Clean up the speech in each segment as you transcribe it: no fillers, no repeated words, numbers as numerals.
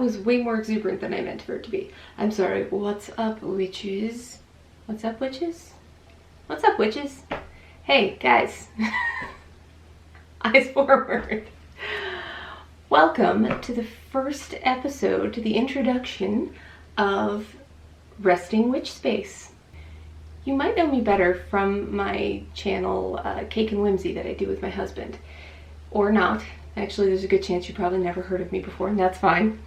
was way more exuberant than I meant for it to be. I'm sorry. What's up, witches? What's up, witches? What's up, witches? Hey, guys. Eyes forward. Welcome to the first episode, to the introduction of Resting Witch Space. You might know me better from my channel, Cake and Whimsy, that I do with my husband. Or not. Actually, there's a good chance you probably never heard of me before, and that's fine.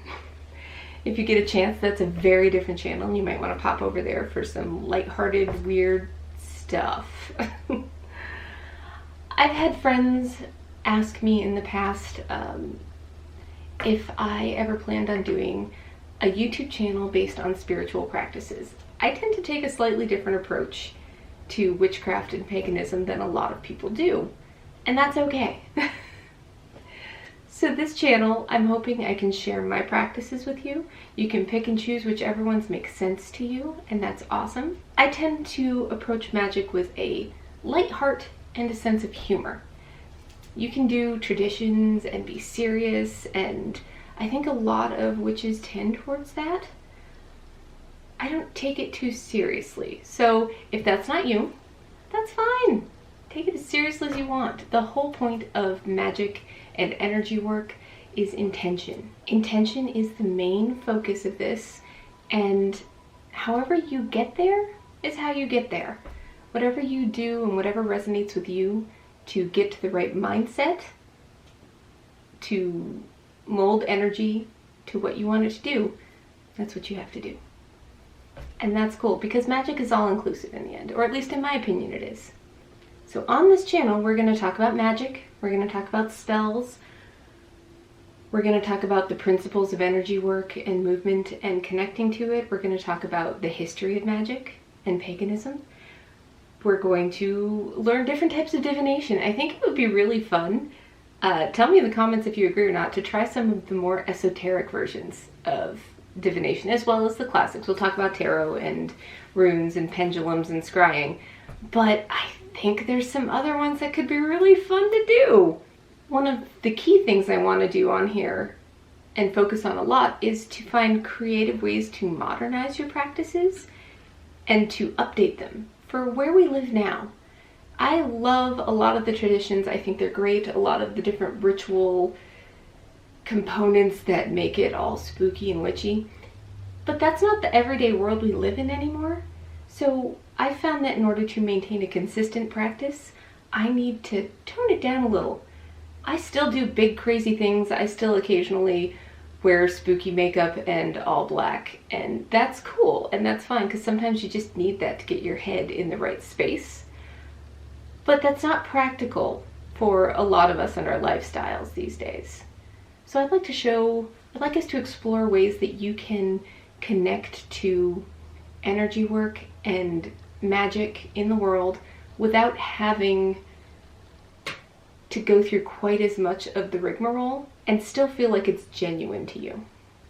If you get a chance, that's a very different channel, and you might want to pop over there for some lighthearted, weird stuff. I've had friends ask me in the past if I ever planned on doing a YouTube channel based on spiritual practices. I tend to take a slightly different approach to witchcraft and paganism than a lot of people do, and that's okay. So this channel, I'm hoping I can share my practices with you. You can pick and choose whichever ones make sense to you, and that's awesome. I tend to approach magic with a light heart and a sense of humor. You can do traditions and be serious, and I think a lot of witches tend towards that. I don't take it too seriously. So if that's not you, that's fine. Take it as seriously as you want. The whole point of magic and energy work is intention. Intention is the main focus of this, and however you get there is how you get there. Whatever you do and whatever resonates with you to get to the right mindset, to mold energy to what you want it to do, that's what you have to do. And that's cool, because magic is all inclusive in the end, or at least in my opinion it is. So on this channel, we're going to talk about magic, we're going to talk about spells, we're going to talk about the principles of energy work and movement and connecting to it. We're going to talk about the history of magic and paganism. We're going to learn different types of divination. I think it would be really fun, tell me in the comments if you agree or not, to try some of the more esoteric versions of divination, as well as the classics. We'll talk about tarot and runes and pendulums and scrying, but I think there's some other ones that could be really fun to do. One of the key things I want to do on here and focus on a lot is to find creative ways to modernize your practices and to update them for where we live now. I love a lot of the traditions. I think they're great. A lot of the different ritual components that make it all spooky and witchy. But that's not the everyday world we live in anymore. So I found that in order to maintain a consistent practice, I need to tone it down a little. I still do big crazy things. I still occasionally wear spooky makeup and all black, and that's cool and that's fine, because sometimes you just need that to get your head in the right space. But that's not practical for a lot of us and our lifestyles these days. So I'd like us to explore ways that you can connect to energy work and magic in the world without having to go through quite as much of the rigmarole and still feel like it's genuine to you.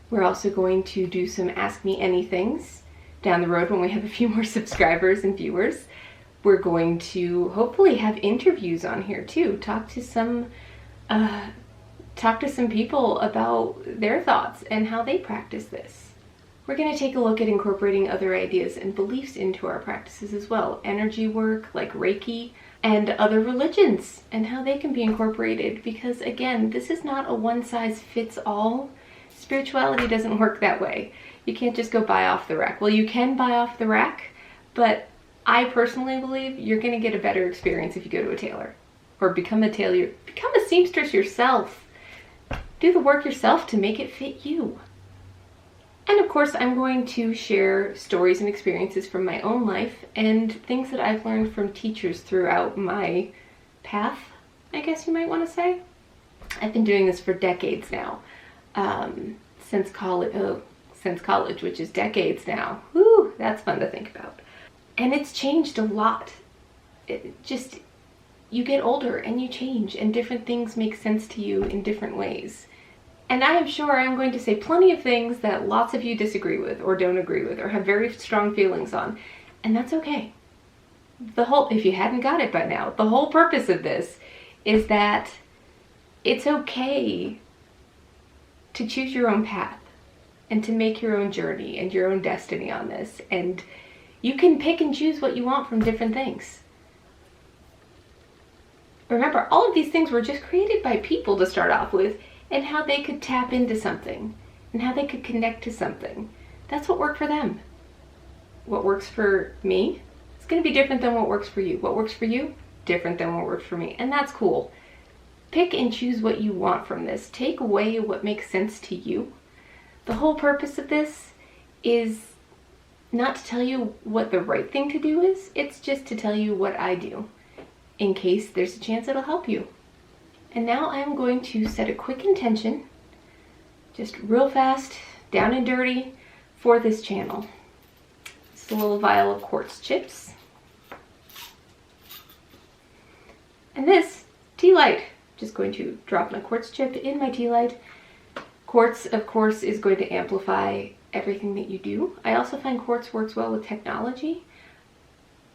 We're also going to do some Ask Me Anythings down the road when we have a few more subscribers and viewers. We're going to hopefully have interviews on here too, talk to some people about their thoughts and how they practice this. We're going to take a look at incorporating other ideas and beliefs into our practices as well. Energy work like Reiki and other religions and how they can be incorporated, because again, this is not a one-size-fits-all. Spirituality doesn't work that way. You can't just go buy off the rack. Well, you can buy off the rack, but I personally believe you're going to get a better experience if you go to a tailor or become a tailor. Become a seamstress yourself. Do the work yourself to make it fit you. And of course, I'm going to share stories and experiences from my own life and things that I've learned from teachers throughout my path, I guess you might want to say. I've been doing this for decades now, since college, which is decades now. Whew, that's fun to think about. And it's changed a lot. You get older and you change, and different things make sense to you in different ways. And I am sure I'm going to say plenty of things that lots of you disagree with or don't agree with or have very strong feelings on, and that's okay. If you hadn't got it by now, the whole purpose of this is that it's okay to choose your own path. and to make your own journey and your own destiny on this. And you can pick and choose what you want from different things. Remember, all of these things were just created by people to start off with, and how they could tap into something and how they could connect to something. That's what worked for them. What works for me is going to be different than what works for you. What works for you, different than what works for me. And that's cool. Pick and choose what you want from this. Take away what makes sense to you. The whole purpose of this is not to tell you what the right thing to do is. It's just to tell you what I do, in case there's a chance it'll help you. And now I'm going to set a quick intention, just real fast, down and dirty, for this channel. It's a little vial of quartz chips. And this tea light. Just going to drop my quartz chip in my tea light. Quartz, of course, is going to amplify everything that you do. I also find quartz works well with technology.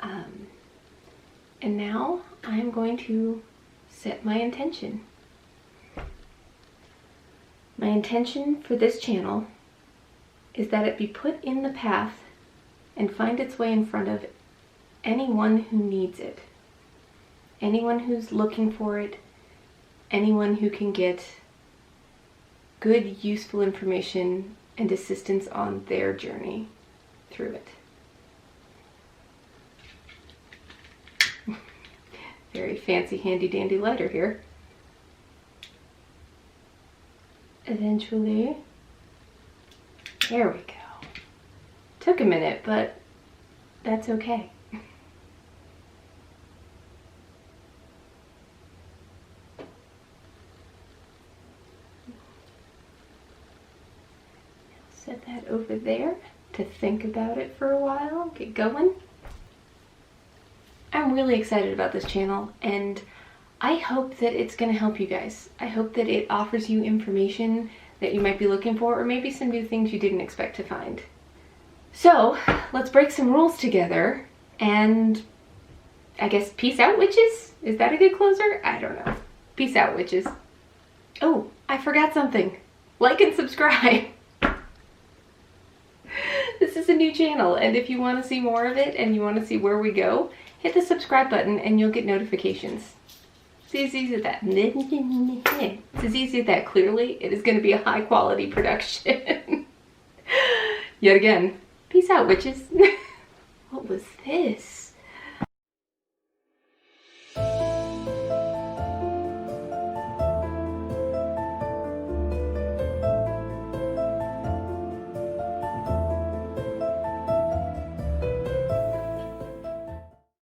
And now I'm going to set my intention. My intention for this channel is that it be put in the path and find its way in front of anyone who needs it. Anyone who's looking for it. Anyone who can get good, useful information and assistance on their journey through it. Very fancy, handy-dandy lighter here. Eventually, there we go. Took a minute, but that's okay. Set that over there to think about it for a while, get going. I'm really excited about this channel, and I hope that it's going to help you guys. I hope that it offers you information that you might be looking for, or maybe some new things you didn't expect to find. So let's break some rules together, and I guess peace out, witches? Is that a good closer? I don't know. Peace out, witches. Oh, I forgot something. Like and subscribe. This is a new channel, and if you want to see more of it and you want to see where we go, hit the subscribe button and you'll get notifications. It's as easy as that. It's as easy as that. Clearly, it is going to be a high quality production. Yet again, peace out, witches. What was this?